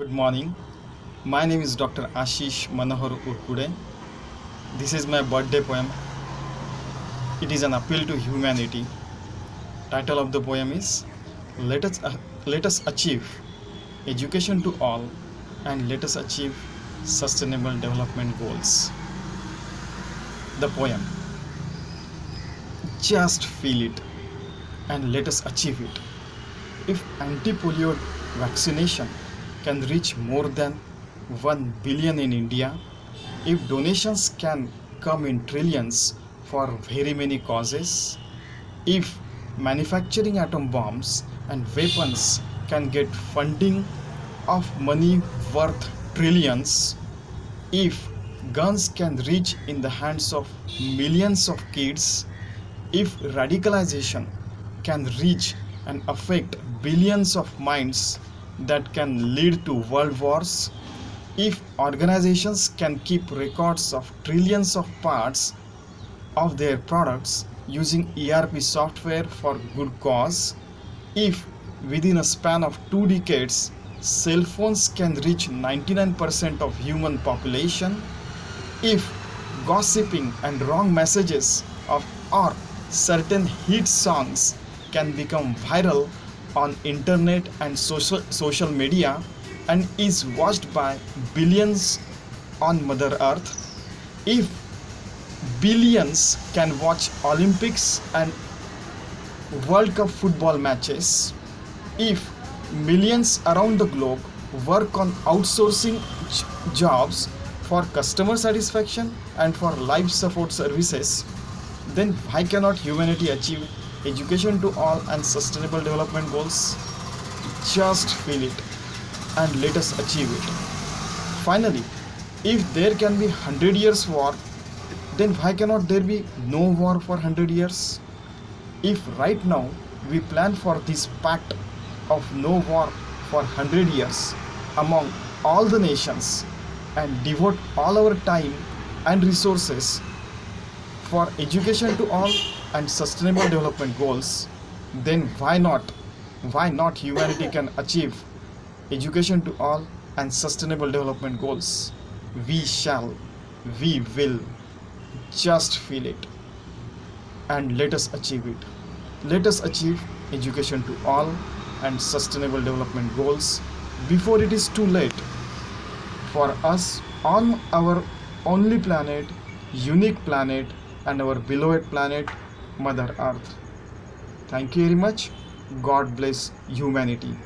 Good morning. My name is Dr. Ashish Manohar Urkude. This is my birthday poem. It is an appeal to humanity. Title of the poem is Let us achieve education to all and let us achieve sustainable development goals. The poem. Just feel it and let us achieve it. If anti-polio vaccination can reach more than 1 billion in India, if donations can come in trillions for very many causes, if manufacturing atom bombs and weapons can get funding of money worth trillions, if guns can reach in the hands of millions of kids, if radicalization can reach and affect billions of minds that can lead to world wars, if organizations can keep records of trillions of parts of their products using ERP software for good cause, if within a span of 2 decades cell phones can reach 99% of human population, if gossiping and wrong messages of or certain hit songs can become viral on internet and social media and is watched by billions on Mother Earth, if billions can watch Olympics and World Cup football matches, if millions around the globe work on outsourcing jobs for customer satisfaction and for life support services, then why cannot humanity achieve education to all and sustainable development goals? Just feel it and let us achieve it. Finally, if there can be 100 years war, then why cannot there be no war for 100 years? If right now we plan for this pact of no war for 100 years among all the nations and devote all our time and resources for education to all and sustainable development goals, then why not humanity can achieve education to all and sustainable development goals? We will. Just feel it and let us achieve it. Let us achieve education to all and sustainable development goals before it is too late for us on our only planet, unique planet, and our beloved planet, Mother Earth. Thank you very much. God bless humanity.